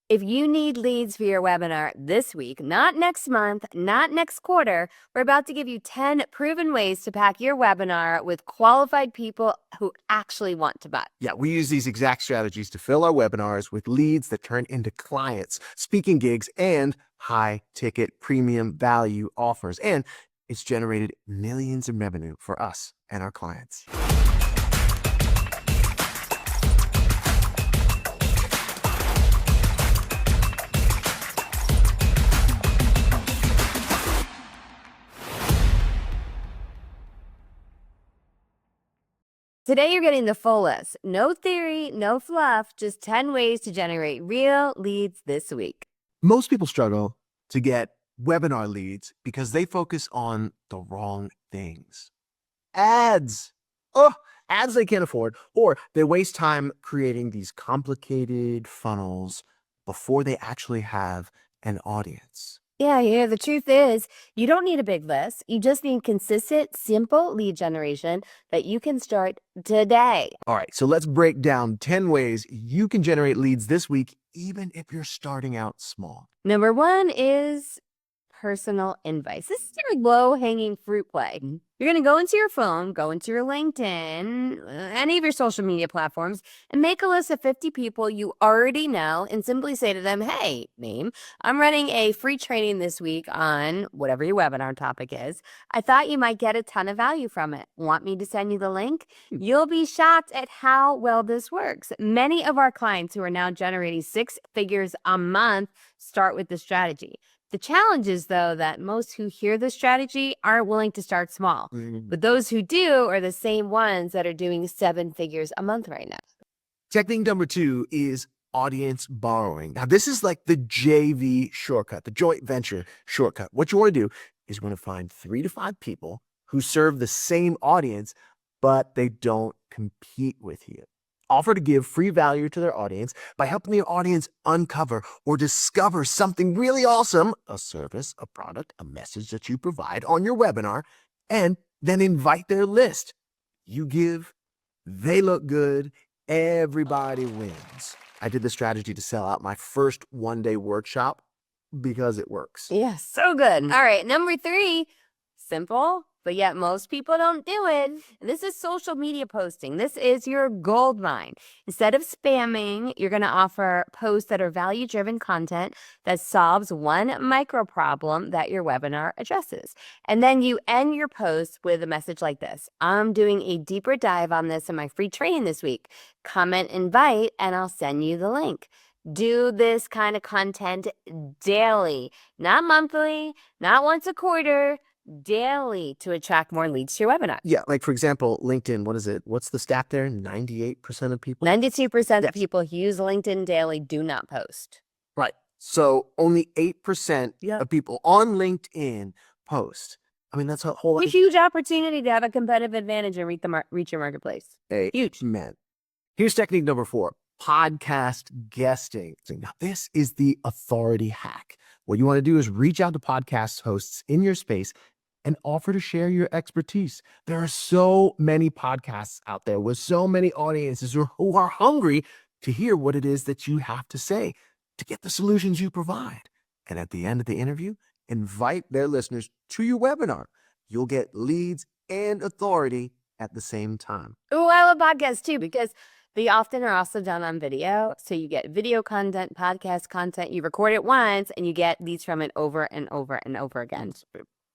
If you need leads for your webinar this week, not next month, not next quarter, we're about to give you 10 proven ways to pack your webinar with qualified people who actually want to buy. Yeah, we use these exact strategies to fill our webinars with leads that turn into clients, speaking gigs, and high-ticket premium value offers. And it's generated millions in revenue for us and our clients. Today, you're getting the full list. No theory, no fluff, just 10 ways to generate real leads this week. Most people struggle to get webinar leads because they focus on the wrong things. Ads. Oh, ads they can't afford, or they waste time creating these complicated funnels before they actually have an audience. Yeah, the truth is, you don't need a big list. You just need consistent, simple lead generation that you can start today. All right, so let's break down 10 ways you can generate leads this week, even if you're starting out small. Number 1 is personal invites. This is your low-hanging fruit play. You're going to go into your phone, go into your LinkedIn, any of your social media platforms, and make a list of 50 people you already know and simply say to them, hey, name, I'm running a free training this week on whatever your webinar topic is. I thought you might get a ton of value from it. Want me to send you the link? You'll be shocked at how well this works. Many of our clients who are now generating 6 figures a month start with this strategy. The challenge is, though, that most who hear this strategy aren't willing to start small. But those who do are the same ones that are doing 7 figures a month right now. Technique number 2 is audience borrowing. Now, this is like the JV shortcut, the joint venture shortcut. What you want to do is you want to find 3 to 5 people who serve the same audience, but they don't compete with you. Offer to give free value to their audience by helping the audience uncover or discover something really awesome, a service, a product, a message that you provide on your webinar, and then invite their list. You give, they look good, everybody wins. I did this strategy to sell out my first one-day workshop because it works. Yeah, so good. All right, number 3, simple, but yet most people don't do it. This is social media posting. This is your gold mine. Instead of spamming, you're going to offer posts that are value-driven content that solves one micro problem that your webinar addresses. And then you end your post with a message like this. I'm doing a deeper dive on this in my free training this week. Comment, invite, and I'll send you the link. Do this kind of content daily, not monthly, not once a quarter, daily, to attract more leads to your webinar. Yeah, like for example, LinkedIn, what is it? What's the stat there? 98% of people? 92% of people who use LinkedIn daily do not post. Right. So only 8% of people on LinkedIn post. I mean, that's a whole A huge opportunity to have a competitive advantage and reach your marketplace. Huge. Man. Here's technique number 4, podcast guesting. Now, this is the authority hack. What you want to do is reach out to podcast hosts in your space and offer to share your expertise. There are so many podcasts out there with so many audiences who are hungry to hear what it is that you have to say, to get the solutions you provide. And at the end of the interview, invite their listeners to your webinar. You'll get leads and authority at the same time. Oh, I love podcasts too, because they often are also done on video. So you get video content, podcast content, you record it once, and you get leads from it over and over and over again.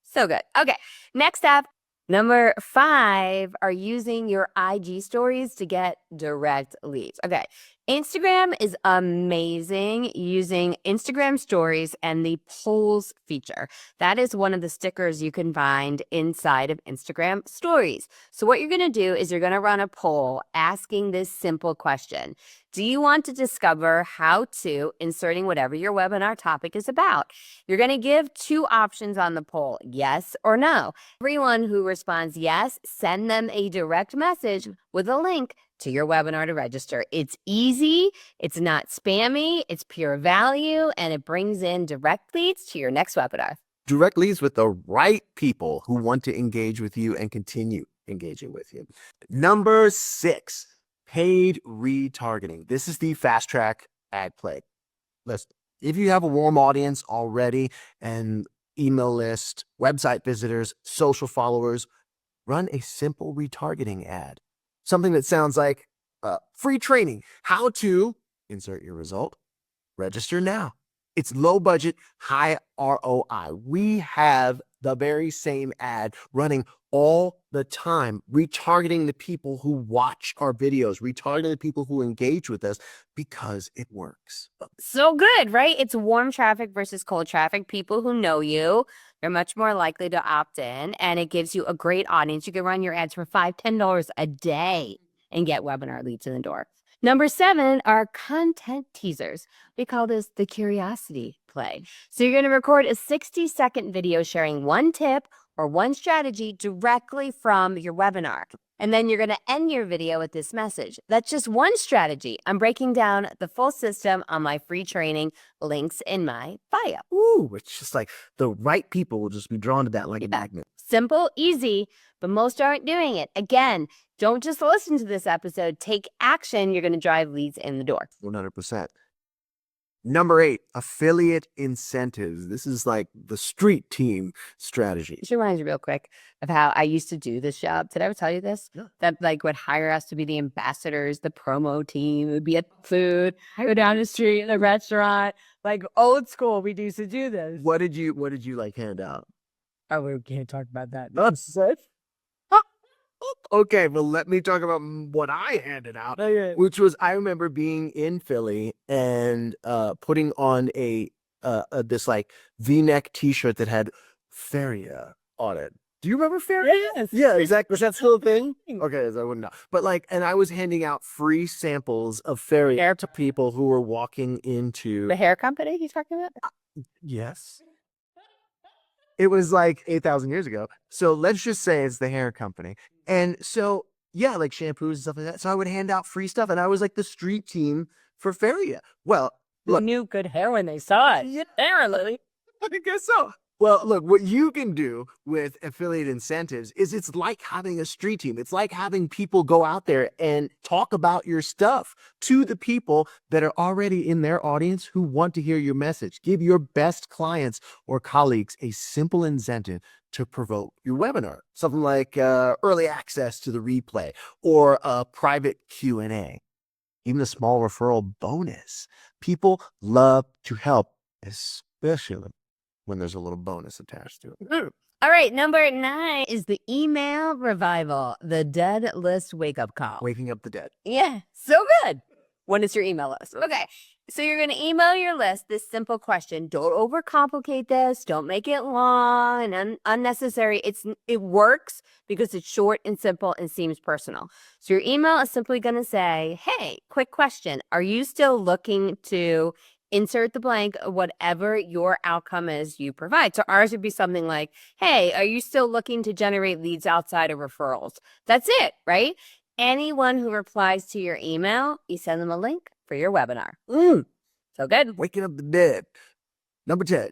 So good. Okay, next up, number 5 are using your IG stories to get direct leads. Okay, Instagram is amazing using Instagram stories and the polls feature. That is one of the stickers you can find inside of Instagram stories. So what you're going to do is you're going to run a poll asking this simple question. Do you want to discover how to inserting whatever your webinar topic is about? You're going to give 2 options on the poll, yes or no. Everyone who responds yes, send them a direct message with a link to your webinar to register. It's easy, it's not spammy, it's pure value, and it brings in direct leads to your next webinar. Direct leads with the right people who want to engage with you and continue engaging with you. Number 6, paid retargeting. This is the fast track ad play. Listen, if you have a warm audience already and email list, website visitors, social followers, run a simple retargeting ad. Something that sounds like free training, how to insert your result, register now. It's low budget, high ROI. We have the very same ad running all the time, retargeting the people who watch our videos, retargeting the people who engage with us because it works. So good, right? It's warm traffic versus cold traffic. People who know you, they're much more likely to opt in, and it gives you a great audience. You can run your ads for $5, $10 a day and get webinar leads in the door. Number 7 are content teasers. We call this the curiosity play. So you're going to record a 60-second video sharing one tip or one strategy directly from your webinar. And then you're going to end your video with this message. That's just one strategy. I'm breaking down the full system on my free training, links in my bio. Ooh, it's just like the right people will just be drawn to that like a magnet. Simple, easy, but most aren't doing it. Again, don't just listen to this episode. Take action. You're going to drive leads in the door. 100%. Number 8, affiliate incentives. This is like the street team strategy. This reminds me real quick of how I used to do this job. Did I ever tell you this? Yeah. That like would hire us to be the ambassadors, the promo team. It would be at food. I go down the street in a restaurant. Like old school, we used to do this. What did you like hand out? Oh, we can't talk about that. Okay, well, let me talk about what I handed out, which was I remember being in Philly and putting on a this like V-neck T-shirt that had Feria on it. Do you remember Feria? Yes. Yeah, exactly. Was that still a thing? Okay, so I wouldn't know. But like, and I was handing out free samples of Feria to people who were walking into The hair company he's talking about? Yes. It was like 8,000 years ago. So let's just say it's the hair company. And so, yeah, like shampoos and stuff like that. So I would hand out free stuff and I was like the street team for Feria. Well, Who knew good hair when they saw it? Yeah. Lily. I guess so. Well, look, what you can do with affiliate incentives is it's like having a street team. It's like having people go out there and talk about your stuff to the people that are already in their audience who want to hear your message. Give your best clients or colleagues a simple incentive to promote your webinar. Something like early access to the replay or a private Q&A, even a small referral bonus. People love to help, especially when there's a little bonus attached to it. All right, number 9 is the email revival, the dead list wake-up call. Waking up the dead. Yeah, so good. When it's your email list. Okay, so you're going to email your list this simple question. Don't overcomplicate this. Don't make it long and unnecessary. It works because it's short and simple and seems personal. So your email is simply going to say, hey, quick question. Are you still looking to insert the blank, whatever your outcome is you provide? So ours would be something like, hey, are you still looking to generate leads outside of referrals? That's it, right? Anyone who replies to your email, you send them a link for your webinar. So good. Waking up the dead. Number 10,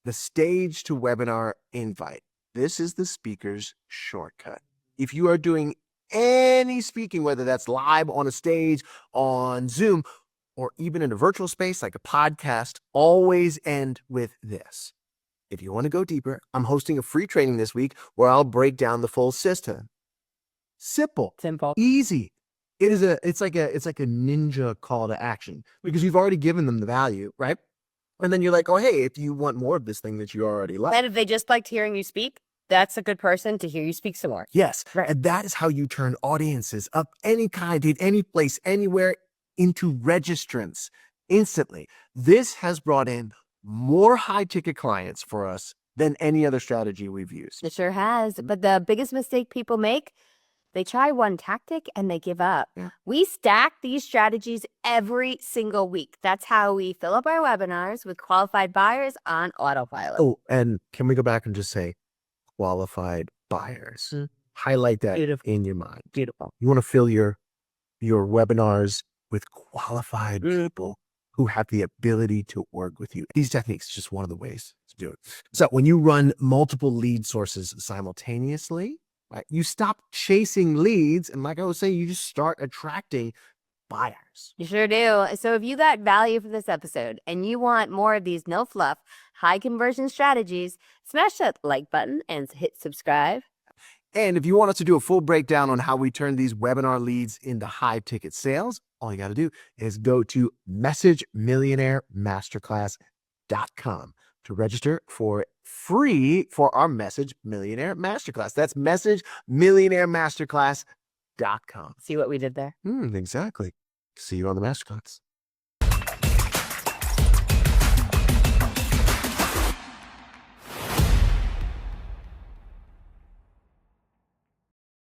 the stage to webinar invite. This is the speaker's shortcut. If you are doing any speaking, whether that's live on a stage, on Zoom, or even in a virtual space like a podcast, always end with this. If you want to go deeper, I'm hosting a free training this week where I'll break down the full system. Simple, easy. It's like a ninja call to action because you've already given them the value, right? And then you're like, oh, hey, if you want more of this thing that you already like. And if they just liked hearing you speak, that's a good person to hear you speak some more. Yes. Right. And that is how you turn audiences of any kind, in any place, anywhere, into registrants instantly. This has brought in more high-ticket clients for us than any other strategy we've used. It sure has. But the biggest mistake people make, they try one tactic and they give up. Yeah. We stack these strategies every single week. That's how we fill up our webinars with qualified buyers on autopilot. Oh, and can we go back and just say qualified buyers? Highlight that in your mind. Beautiful. You want to fill your webinars with qualified people who have the ability to work with you. These techniques are just one of the ways to do it. So when you run multiple lead sources simultaneously, right, you stop chasing leads. And like I was saying, you just start attracting buyers. You sure do. So if you got value from this episode and you want more of these no fluff, high conversion strategies, smash that like button and hit subscribe. And if you want us to do a full breakdown on how we turn these webinar leads into high ticket sales, all you got to do is go to MessageMillionaireMasterclass.com to register for free for our Message Millionaire Masterclass. That's MessageMillionaireMasterclass.com. See what we did there? Exactly. See you on the Masterclass.